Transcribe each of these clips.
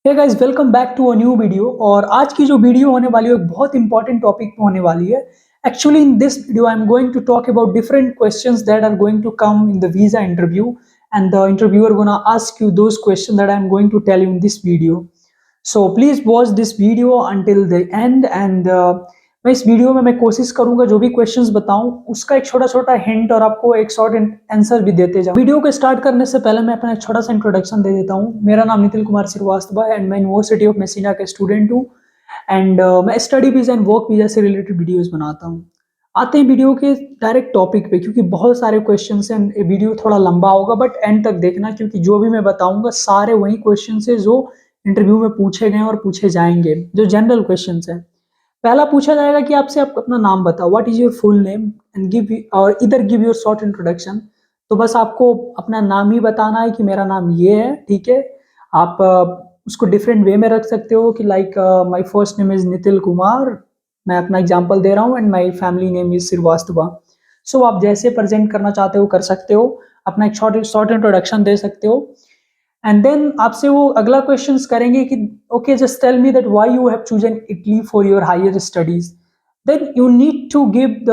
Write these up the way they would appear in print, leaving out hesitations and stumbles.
Hey guys welcome back to a new video. और आज की जो वीडियो होने वाली है एक बहुत इंपॉर्टेंट टॉपिक पे होने वाली है। Actually in this video I am going to talk about different questions that are going to come in the visa interview and the interviewer gonna ask you those question that I am going to tell you in this video. So please watch this video until the end and मैं इस video में मैं कोशिश करूंगा जो भी questions बताऊं उसका एक छोटा छोटा हिंट और आपको एक शॉर्ट आंसर भी देते जाऊं। वीडियो को स्टार्ट करने से पहले मैं अपना एक छोटा सा इंट्रोडक्शन दे देता हूं। मेरा नाम नितिन कुमार श्रीवास्तव है एंड मैं यूनिवर्सिटी ऑफ मेसिना का स्टूडेंट हूं एंड मैं study visa and work visa से रिलेटेड वीडियोस बनाता हूं। आते हैं वीडियो के डायरेक्ट टॉपिक पे, क्योंकि बहुत सारे क्वेश्चन हैं। वीडियो थोड़ा लंबा होगा बट एंड तक देखना, क्योंकि जो भी मैं बताऊंगा सारे वही क्वेश्चन है जो इंटरव्यू में पूछे गए और पूछे जाएंगे, जो जनरल क्वेश्चन है। पहला पूछा जाएगा कि आपसे आप अपना नाम बताओ, what is your full name and give और इधर गिव योर शॉर्ट इंट्रोडक्शन। तो बस आपको अपना नाम ही बताना है कि मेरा नाम ये है, ठीक है। आप उसको डिफरेंट वे में रख सकते हो कि like my first name is Nitin Kumar, मैं अपना एग्जांपल दे रहा हूँ, and my family name is Srivastava. So आप जैसे प्रेजेंट करना चाहते हो कर सकते हो, अपना एक शॉर्ट शॉर्ट इंट्रोडक्शन दे सकते हो। एंड देन आपसे वो अगला क्वेश्चन करेंगे कि okay just tell me that why you have chosen Italy for your higher studies. Then you need to give the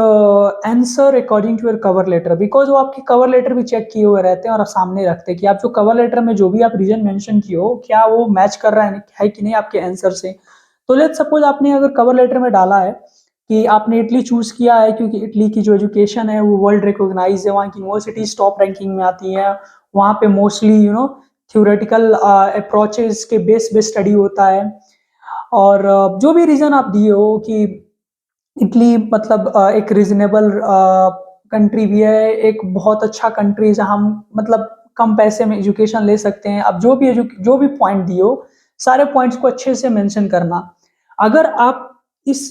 answer according to your cover letter, because वो आपके cover letter भी check किए हुए रहते हैं और आप सामने रखते हैं कि आप जो कवर लेटर में जो भी आप रीजन मेंशन किए हो क्या वो मैच कर रहा है कि नहीं आपके आंसर से। तो लेट्स सपोज आपने अगर कवर लेटर में डाला है कि आपने इटली चूज किया है क्योंकि इटली की जो एजुकेशन है वो वर्ल्ड रिकॉग्नाइज है, वहाँ की यूनिवर्सिटीज टॉप रैंकिंग में आती है, वहाँ पे मोस्टली थ्योरेटिकल अप्रोचेस के बेस पे स्टडी होता है। और जो भी रीजन आप दिए हो कि इटली मतलब एक रीजनेबल कंट्री भी है, एक बहुत अच्छा कंट्री जहां हम मतलब कम पैसे में एजुकेशन ले सकते हैं। अब जो भी पॉइंट दिए हो सारे पॉइंट्स को अच्छे से मेंशन करना। अगर आप इस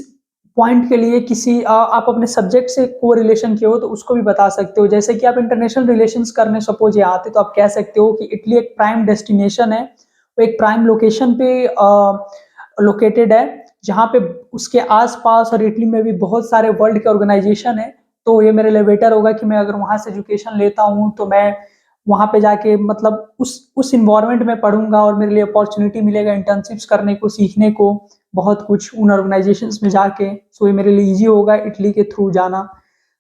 पॉइंट के लिए किसी आप अपने सब्जेक्ट से को रिलेशन किए हो तो उसको भी बता सकते हो। जैसे कि आप इंटरनेशनल रिलेशंस करने सपोज यहाँ आते तो आप कह सकते हो कि इटली एक प्राइम डेस्टिनेशन है, वो एक प्राइम लोकेशन पे लोकेटेड है, जहाँ पे उसके आसपास और इटली में भी बहुत सारे वर्ल्ड के ऑर्गेनाइजेशन है। तो ये मेरे लिए बेटर होगा कि मैं अगर वहाँ से एजुकेशन लेता हूँ तो मैं वहाँ पे जाके मतलब उस इन्वायरमेंट में पढ़ूंगा और मेरे लिए अपॉर्चुनिटी मिलेगा इंटर्नशिप्स करने को, सीखने को बहुत कुछ उन ऑर्गेनाइजेशंस में जाके। सो ये मेरे लिए ईजी होगा इटली के थ्रू जाना।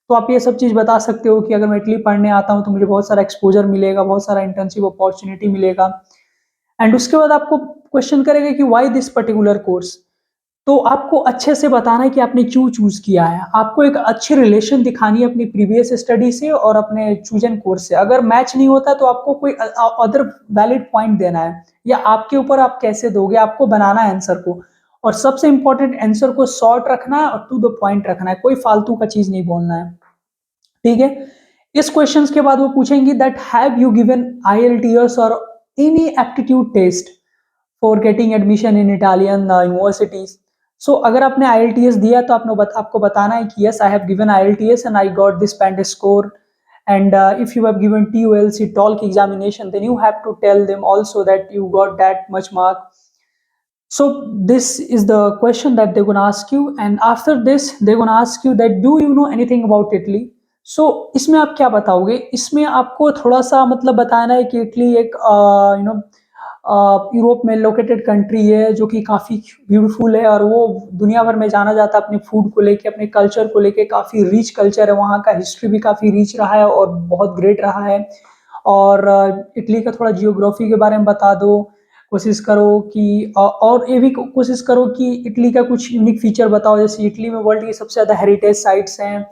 तो आप ये सब चीज़ बता सकते हो कि अगर मैं इटली पढ़ने आता हूँ तो मुझे बहुत सारा एक्सपोजर मिलेगा, बहुत सारा इंटर्नशिप अपॉर्चुनिटी मिलेगा। एंड उसके बाद आपको क्वेश्चन करेगा कि व्हाई दिस पर्टिकुलर कोर्स। तो आपको अच्छे से बताना है कि आपने क्यों चूज किया है। आपको एक अच्छी रिलेशन दिखानी है अपनी प्रीवियस स्टडी से और अपने चूजन कोर्स से। अगर मैच नहीं होता तो आपको कोई अदर वैलिड पॉइंट देना है, या आपके ऊपर आप कैसे दोगे, आपको बनाना है आंसर को। और सबसे इंपॉर्टेंट आंसर को शॉर्ट रखना है और टू द पॉइंट रखना है, कोई फालतू का चीज नहीं बोलना है, ठीक है। इस क्वेश्चन के बाद वो पूछेंगे that have you given IELTS और any aptitude test for getting admission in Italian universities. So अगर आपने IELTS दिया तो आपको बताना है कि yes I have given IELTS and I got this band score. And if you have given TOLC TOLC examination, then you have to tell them also that you got that much mark. So this is the question that they're going to ask you, and after this they're going to ask you that do you know anything about Italy. सो इसमें आप क्या बताओगे, इसमें आपको थोड़ा सा मतलब बताना है कि इटली एक यूरोप में लोकेटेड कंट्री है जो कि काफ़ी ब्यूटीफुल है और वो दुनिया भर में जाना जाता है अपने फूड को लेके, अपने कल्चर को लेके। काफ़ी रिच कल्चर है, वहाँ का हिस्ट्री भी काफ़ी रिच रहा है और बहुत ग्रेट रहा है। और इटली का थोड़ा जियोग्राफी के बारे में बता दो। कोशिश करो कि और ये भी कोशिश करो कि इटली का कुछ यूनिक फीचर बताओ। जैसे इटली में वर्ल्ड की सबसे ज़्यादा हेरिटेज साइट्स हैं,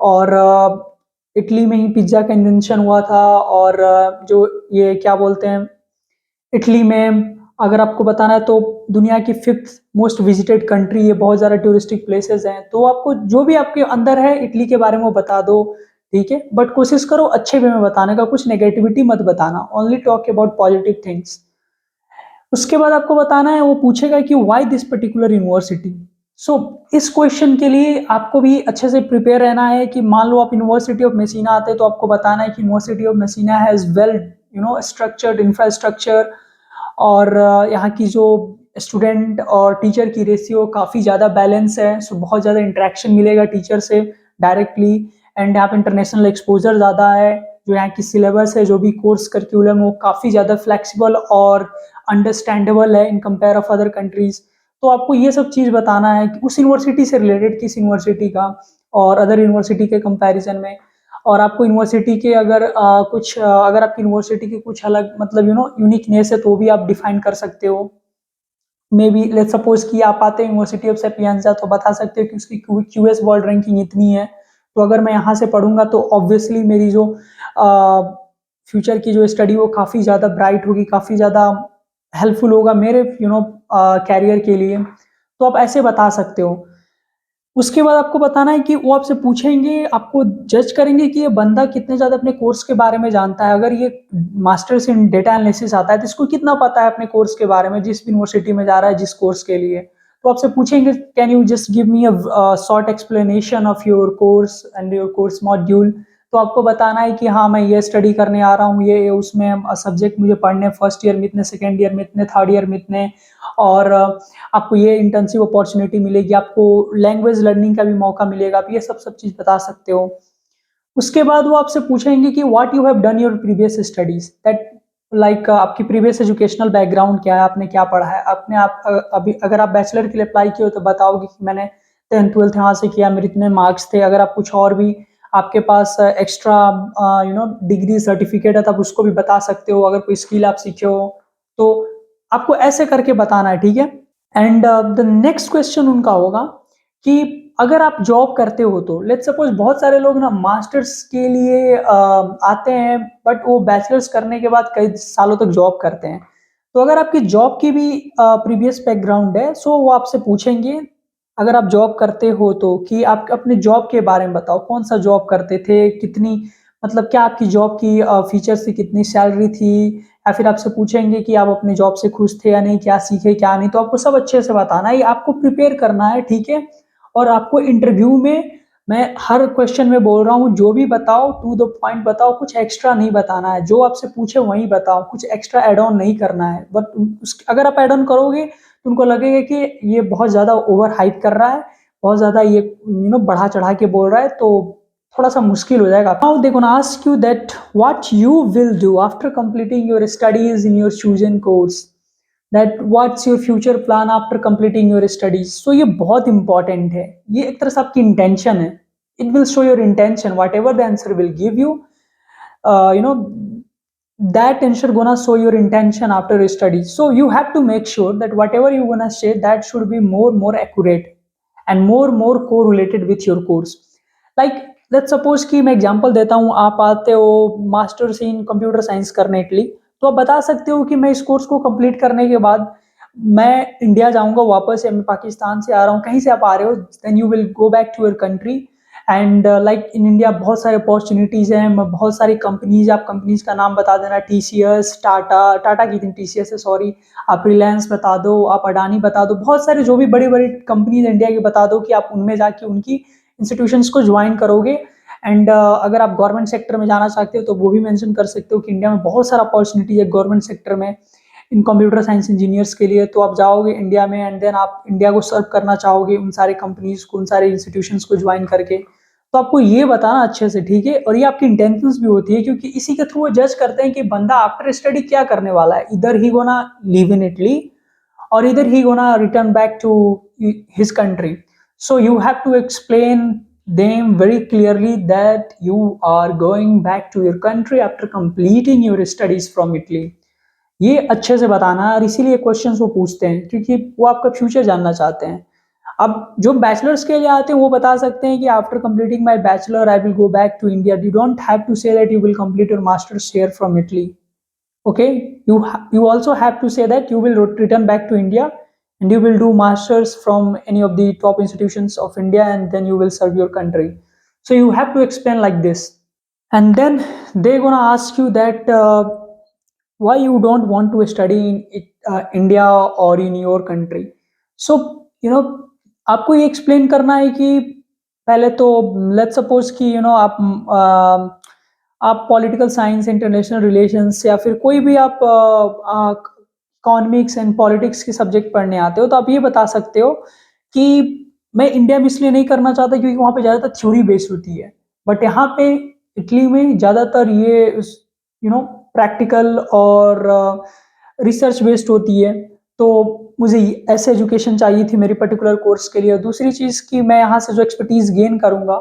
और इटली में ही पिज्ज़ा का इन्वेंशन हुआ था। और जो ये क्या बोलते हैं, इटली में अगर आपको बताना है तो दुनिया की 5th मोस्ट विजिटेड कंट्री है, बहुत ज़्यादा टूरिस्टिक प्लेसेस हैं। तो आपको जो भी आपके अंदर है इटली के बारे में वो बता दो, ठीक है। बट कोशिश करो अच्छे वे में बताने का, कुछ नेगेटिविटी मत बताना, only talk about positive things. उसके बाद आपको बताना है, वो पूछेगा कि व्हाई दिस पर्टिकुलर यूनिवर्सिटी। सो इस क्वेश्चन के लिए आपको भी अच्छे से प्रिपेयर रहना है कि मान लो आप यूनिवर्सिटी ऑफ मेसिना आते हैं तो आपको बताना है कि university of Messina has well structured infrastructure, और यहाँ की जो स्टूडेंट और टीचर की रेशियो काफ़ी ज़्यादा बैलेंस है। सो बहुत ज़्यादा इंटरेक्शन मिलेगा टीचर से डायरेक्टली। एंड यहाँ पे इंटरनेशनल एक्सपोजर ज़्यादा है। जो यहाँ की सिलेबस है, जो भी कोर्स करिकुलम, वो काफ़ी ज़्यादा फ्लेक्सिबल और अंडरस्टैंडेबल है in compare of other countries. तो आपको ये सब चीज़ बताना है कि उस यूनिवर्सिटी से रिलेटेड किस यूनिवर्सिटी का और अदर यूनिवर्सिटी के कंपैरिजन में। और आपको यूनिवर्सिटी के अगर अगर आपकी यूनिवर्सिटी की कुछ अलग मतलब यूनिकनेस है तो भी आप डिफाइन कर सकते हो। मे बी लेट्स सपोज कि आप आते हैं यूनिवर्सिटी ऑफ सेपियंजा तो बता सकते हो कि उसकी क्यूएस वर्ल्ड रैंकिंग इतनी है। तो अगर मैं यहाँ से पढ़ूंगा तो ऑब्वियसली मेरी जो फ्यूचर की जो स्टडी वो काफ़ी ज़्यादा ब्राइट होगी, काफ़ी ज़्यादा हेल्पफुल होगा मेरे कैरियर के लिए। तो आप ऐसे बता सकते हो। उसके बाद आपको बताना है कि वो आपसे पूछेंगे, आपको जज करेंगे कि ये बंदा कितने ज़्यादा अपने कोर्स के बारे में जानता है। अगर ये मास्टर्स इन डेटा एनालिसिस आता है तो इसको कितना पता है अपने कोर्स के बारे में, जिस यूनिवर्सिटी में जा रहा है, जिस कोर्स के लिए। तो आपसे पूछेंगे, can you just give me a short explanation of your course and your course module. तो आपको बताना है कि हाँ, मैं ये स्टडी करने आ रहा हूँ, ये उसमें सब्जेक्ट मुझे पढ़ने फर्स्ट ईयर में इतने, सेकेंड ईयर में इतने, थर्ड ईयर में इतने। और आपको ये इंटर्नशिप अपॉर्चुनिटी मिलेगी, आपको लैंग्वेज लर्निंग का भी मौका मिलेगा। आप ये सब चीज़ बता सकते हो। उसके बाद वो आपसे पूछेंगे कि what you have done your previous studies, that like आपकी प्रीवियस एजुकेशनल बैकग्राउंड क्या है, आपने क्या पढ़ा है। आपने आप अभी अगर आप बैचलर के लिए अप्लाई किए हो तो बताओगे कि मैंने 10th 12th यहाँ से किया, मेरे इतने मार्क्स थे। अगर आप कुछ और भी आपके पास एक्स्ट्रा डिग्री सर्टिफिकेट है तब उसको भी बता सकते हो। अगर कोई स्किल आप सीखे हो तो आपको ऐसे करके बताना है, ठीक है। एंड द नेक्स्ट क्वेश्चन उनका होगा कि अगर आप जॉब करते हो तो लेट्स सपोज बहुत सारे लोग ना मास्टर्स के लिए आते हैं बट वो बैचलर्स करने के बाद कई सालों तक जॉब करते हैं। तो अगर आपकी जॉब की भी प्रीवियस बैकग्राउंड है सो वो आपसे पूछेंगे, अगर आप जॉब करते हो तो, कि आप अपने जॉब के बारे में बताओ, कौन सा जॉब करते थे, कितनी मतलब क्या आपकी जॉब की फीचर्स थी, कितनी सैलरी थी। या फिर आपसे पूछेंगे कि आप अपने जॉब से खुश थे या नहीं, क्या सीखे क्या नहीं। तो आपको सब अच्छे से बताना है, ये आपको प्रिपेयर करना है, ठीक है। और आपको इंटरव्यू में, मैं हर क्वेश्चन में बोल रहा हूँ, जो भी बताओ टू द पॉइंट बताओ, कुछ एक्स्ट्रा नहीं बताना है। जो आपसे पूछे वही बताओ, कुछ एक्स्ट्रा एड ऑन नहीं करना है। बट अगर आप एड ऑन करोगे तो उनको लगेगा कि ये बहुत ज़्यादा ओवर हाइप कर रहा है, बहुत ज़्यादा ये बढ़ा चढ़ा के बोल रहा है, तो थोड़ा सा मुश्किल हो जाएगा। Now they gonna ask you that what you will do after completing your studies in your chosen course, that what's your future plan after completing your studies. So ये बहुत इंपॉर्टेंट है, ये एक तरह से आपकी इंटेंशन है। It will show your intention, what ever the answer will give you, you know that answer gonna show your intention after your study. So you have to make sure that whatever you gonna say that should be more accurate and more correlated with your course. Like let's suppose कि मैं example देता हूँ, आप आते हो masters in computer science करने के लिए, तो आप बता सकते हो कि मैं इस कोर्स को कंप्लीट करने के बाद मैं इंडिया जाऊंगा वापस, या मैं पाकिस्तान से आ रहा हूँ, कहीं से आप आ रहे हो, then you will go back to your country. And like in India बहुत सारे अपॉर्चुनिटीज़ हैं, बहुत सारी कंपनीज, आप कंपनीज का नाम बता देना, टीसीएस, टाटा की थी, टीसीएस है सॉरी, आप रिलायंस बता दो, आप अडानी बता दो, बहुत सारे जो भी बड़ी बड़ी कंपनीज इंडिया की बता दो कि आप उनमें जाके उनकी इंस्टीट्यूशंस को ज्वाइन करोगे। एंड अगर आप गवर्नमेंट सेक्टर में जाना चाहते हो तो वो भी मेंशन कर सकते हो कि इंडिया में बहुत सारा अपॉर्चुनिटी है गवर्नमेंट सेक्टर में इन कंप्यूटर साइंस इंजीनियर्स के लिए। तो आप जाओगे इंडिया में एंड देन आप इंडिया को सर्व करना चाहोगे उन सारे कंपनीज को, उन सारे इंस्टीट्यूशंस को ज्वाइन करके। तो आपको ये बताना अच्छे से, ठीक है। और ये आपकी इंटेंशंस भी होती है, क्योंकि इसी के थ्रू वो जज करते हैं कि बंदा आफ्टर स्टडी क्या करने वाला है। इधर ही गोना लिव इन इटली और इधर ही gonna return back to his country. So you have to explain them very clearly that you are going back to your country after completing your studies from Italy. ये अच्छे से बताना है, और इसीलिए क्वेश्चंस वो पूछते हैं क्योंकि वो आपका फ्यूचर जानना चाहते हैं। अब जो बैचलर्स के लिए आते हैं वो बता सकते हैं कि after completing my bachelor I will go back to India. You don't have to say that you will complete your masters here from Italy. Okay, you also have to say that you will return back to India and you will do masters from any of the top institutions of India and then you will serve your country. So you have to explain like this, and then they're gonna ask you that why you don't want to study in India or in your country. So आपको ये explain करना है कि पहले तो let's suppose कि आप political science, international relations या फिर कोई भी आप इकोनॉमिक्स एंड पॉलिटिक्स के सब्जेक्ट पढ़ने आते हो तो आप ये बता सकते हो कि मैं इंडिया में इसलिए नहीं करना चाहता क्योंकि वहाँ पे ज़्यादातर थ्योरी बेस्ड होती है, बट यहाँ पे इटली में ज़्यादातर ये प्रैक्टिकल और रिसर्च बेस्ड होती है, तो मुझे ऐसे एजुकेशन चाहिए थी मेरी पर्टिकुलर कोर्स के लिए। दूसरी चीज़ कि मैं यहाँ से जो एक्सपर्टीज़ गेन करूँगा,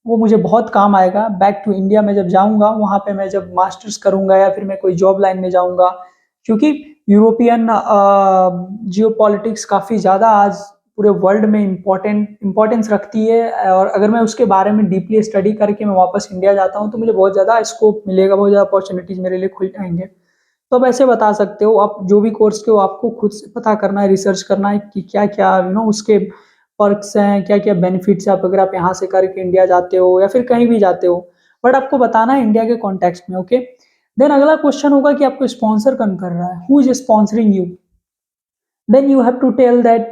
वो मुझे बहुत काम आएगा। बैक टू इंडिया में जब जाऊँगा, वहाँ पे मैं जब मास्टर्स करूँगा या फिर मैं कोई जॉब लाइन में जाऊँगा, क्योंकि यूरोपियन जियोपॉलिटिक्स काफ़ी ज़्यादा आज पूरे वर्ल्ड में इम्पोर्टेंस रखती है, और अगर मैं उसके बारे में डीपली स्टडी करके मैं वापस इंडिया जाता हूँ, तो मुझे बहुत ज़्यादा स्कोप मिलेगा, बहुत ज़्यादा अपॉर्चुनिटीज़ मेरे लिए खुल जाएँगे। तो आप ऐसे बता सकते हो, आप जो भी कोर्स के हो आपको खुद से पता करना है, रिसर्च करना है कि क्या-क्या उसके पर्क्स हैं, क्या-क्या बेनिफिट्स हैं, आप अगर आप यहाँ से करके इंडिया जाते हो या फिर कहीं भी जाते हो। बट आपको बताना है इंडिया के कॉन्टेक्स्ट में, ओके? देन अगला क्वेश्चन होगा कि आपको स्पॉन्सर कौन कर रहा है? Who is sponsoring you? Then you have to tell that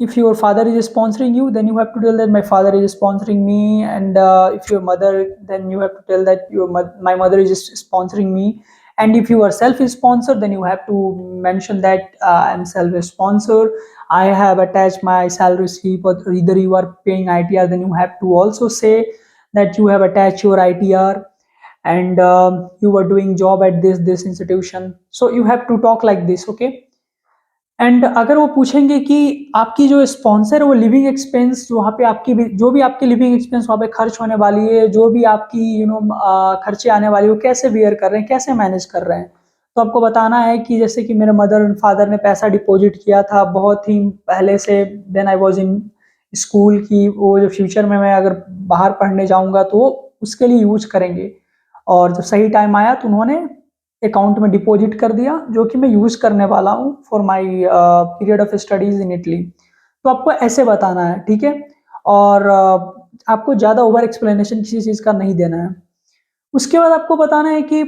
if your father is sponsoring you, then you have to tell that my father is sponsoring me, and if your mother, then you have to tell that my mother is sponsoring me. And if you are self-sponsored, then you have to mention that I'm self-sponsor. I have attached my salary slip, or either you are paying ITR, then you have to also say that you have attached your ITR, and you were doing job at this institution. So you have to talk like this, okay? And अगर वो पूछेंगे कि आपकी जो sponsor है वो living expense, जो वहाँ पे आपकी जो भी आपकी लिविंग एक्सपेंस वहाँ पे खर्च होने वाली है, जो भी आपकी खर्चे आने वाली है, वो कैसे बियर कर रहे हैं, कैसे मैनेज कर रहे हैं। तो आपको बताना है कि जैसे कि मेरे मदर एंड फादर ने पैसा डिपॉजिट किया था बहुत ही पहले से, then I was in school, की वो जो फ्यूचर में मैं अगर बाहर पढ़ने जाऊँगा तो वो उसके लिए यूज़ करेंगे, और जब सही टाइम आया तो उन्होंने अकाउंट में डिपॉजिट कर दिया, जो कि मैं यूज़ करने वाला हूँ for my period of studies in Italy. तो आपको ऐसे बताना है, ठीक है? और आपको ज़्यादा ओवर एक्सप्लेनेशन किसी चीज़ का नहीं देना है। उसके बाद आपको बताना है कि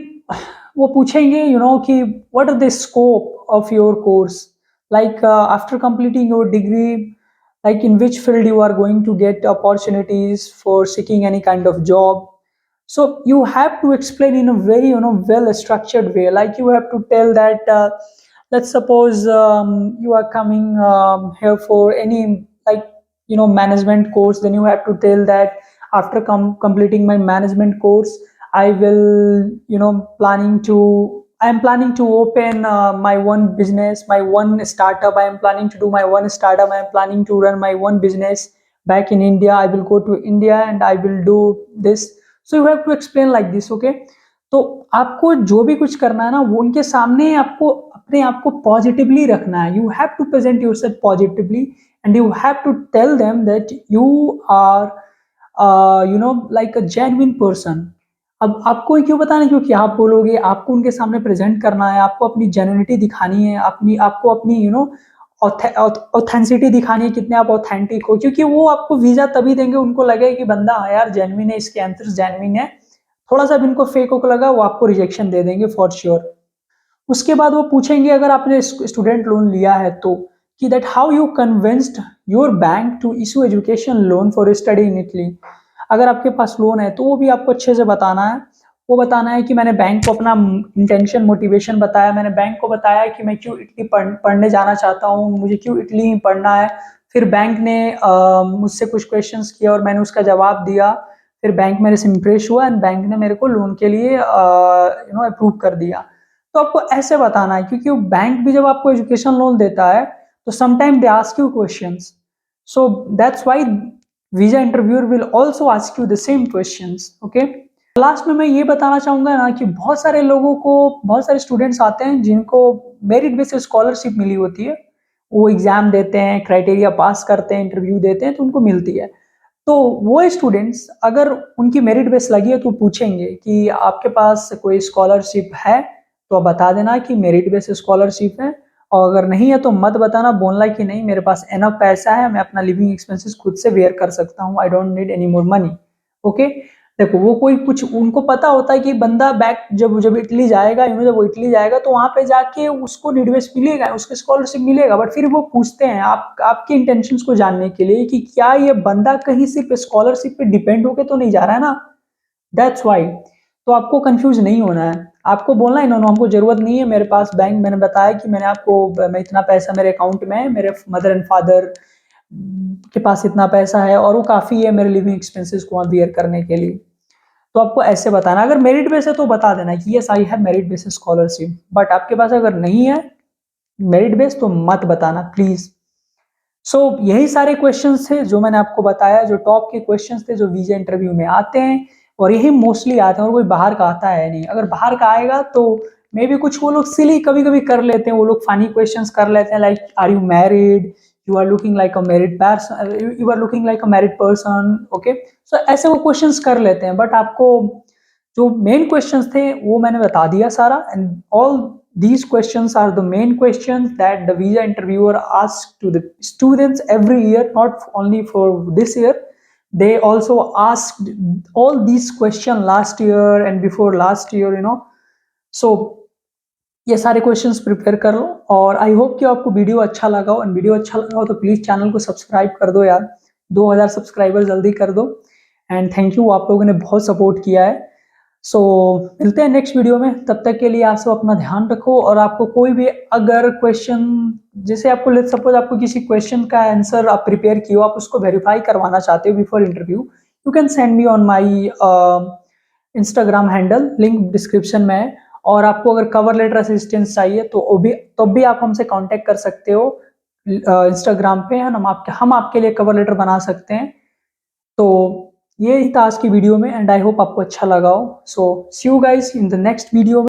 वो पूछेंगे कि what are the scope of your course, like after completing your degree, like in which field you are going to get opportunities for seeking any kind of job. So you have to explain in a very well structured way, like you have to tell that let's suppose you are coming here for any, like management course, then you have to tell that after completing my management course, I will I am planning to open my one business, my one startup. I am planning to do my one startup. I am planning to run my one business back in India. I will go to India and I will do this. So you have to explain like this, okay? तो आपको जो भी कुछ करना है ना, वो उनके सामने आपको अपने आप को पॉजिटिवली रखना है। You have to present yourself positively, and you have to tell them that you are like a genuine person. अब आपको ये क्यों बताना है? क्योंकि आप बोलोगे, आपको उनके सामने प्रेजेंट करना है, आपको अपनी जेन्युइनिटी दिखानी है, आपको अपनी ऑथेंसिटी दिखानी है, कितने आप ऑथेंटिक हो, क्योंकि वो आपको वीजा तभी देंगे उनको लगे कि बंदा हाँ यार जेन्युइन है, इसके आंसर्स जेन्युइन है। थोड़ा सा भी इनको फेक को लगा, वो आपको रिजेक्शन दे देंगे फॉर श्योर। उसके बाद वो पूछेंगे अगर आपने स्टूडेंट लोन लिया है तो, कि that how you convinced your bank to issue education loan for study in Italy. अगर आपके पास लोन है तो वो भी आपको अच्छे से बताना है। वो बताना है कि मैंने बैंक को अपना इंटेंशन, मोटिवेशन बताया, मैंने बैंक को बताया कि मैं क्यों इटली पढ़ने जाना चाहता हूँ, मुझे क्यों इटली में पढ़ना है। फिर बैंक ने मुझसे कुछ क्वेश्चंस किया और मैंने उसका जवाब दिया। फिर बैंक मेरे से इम्प्रेस हुआ एंड बैंक ने मेरे को लोन के लिए अप्रूव कर दिया। तो आपको ऐसे बताना है, क्योंकि वो बैंक भी जब आपको एजुकेशन लोन देता है तो sometime they ask you questions, so that's why visa interviewer will also ask you the same questions, okay? Last में मैं ये बताना चाहूंगा ना कि बहुत सारे लोगों को, बहुत सारे स्टूडेंट्स आते हैं जिनको मेरिट बेस्ड स्कॉलरशिप मिली होती है, वो एग्जाम देते हैं, क्राइटेरिया पास करते हैं, इंटरव्यू देते हैं तो उनको मिलती है। तो वो स्टूडेंट्स अगर उनकी मेरिट बेस लगी है तो पूछेंगे कि आपके पास कोई स्कॉलरशिप है, तो आप बता देना कि मेरिट बेस स्कॉलरशिप है, और अगर नहीं है तो मत बताना, बोलना कि नहीं मेरे पास एनफ पैसा है, मैं अपना लिविंग एक्सपेंसेस खुद से बेयर कर सकता हूँ, I don't need any more money, okay? देखो वो कोई कुछ उनको पता होता है कि बंदा बैक जब जब इटली जाएगा, जब वो इटली जाएगा तो वहां पे जाके उसको नीड बेस मिलेगा, उसके स्कॉलरशिप मिलेगा, बट फिर वो पूछते हैं आपके इंटेंशंस को जानने के लिए कि क्या ये बंदा कहीं सिर्फ स्कॉलरशिप पे डिपेंड होके तो नहीं जा रहा है ना, दैट्स व्हाई। तो आपको कंफ्यूज नहीं होना है, आपको बोलना है नो नो हमको जरूरत नहीं है, मेरे पास बैंक, मैंने बताया कि मैं इतना पैसा मेरे अकाउंट में है, मेरे मदर एंड फादर के पास इतना पैसा है और वो काफी है मेरे लिविंग एक्सपेंसेस को वहाँ बियर करने के लिए। तो आपको ऐसे बताना, अगर मेरिट बेस है तो बता देना कि yes I have merit base scholarship, but आपके पास अगर नहीं है मेरिट बेस तो मत बताना प्लीज। सो यही सारे क्वेश्चंस थे जो मैंने आपको बताया, जो टॉप के क्वेश्चंस थे जो वीजा इंटरव्यू में आते हैं, और यही मोस्टली आते हैं, और कोई बाहर का आता है नहीं। अगर बाहर का आएगा तो मे बी कुछ वो लोग सिली कभी कभी कर लेते हैं, वो लोग फनी क्वेश्चंस कर लेते हैं, like are you married, you are looking like a married person, you are looking like a married person, okay. So ऐसे वो क्वेश्चंस कर लेते हैं, बट आपको जो मेन क्वेश्चंस थे वो मैंने बता दिया सारा। And all these questions are the main questions that the visa interviewer asks to the students every year, not only for this year. They also asked all these questions last year and before last year, you know. So ये सारे questions prepare कर लो, और I hope कि आपको video अच्छा लगा हो। And video अच्छा लगा हो तो प्लीज चैनल को सब्सक्राइब कर दो यार, 2000 सब्सक्राइबर जल्दी कर दो। एंड थैंक यू, आप लोगों ने बहुत सपोर्ट किया है। सो मिलते हैं नेक्स्ट वीडियो में, तब तक के लिए आप सब अपना ध्यान रखो। और आपको कोई भी अगर क्वेश्चन, जैसे आपको लेट्स सपोज आपको किसी क्वेश्चन का आंसर आप प्रिपेयर किए हो, आप उसको वेरीफाई करवाना चाहते हो before interview, you can send me on my Instagram handle, link description में है। और आपको अगर कवर लेटर असिस्टेंस चाहिए तो वो भी, तब भी आप हमसे कांटेक्ट कर सकते हो इंस्टाग्राम पे, हम आपके लिए कवर लेटर बना सकते हैं। तो ये ही था आज की वीडियो में, एंड आई होप आपको अच्छा लगा हो। So see you guys in the next video.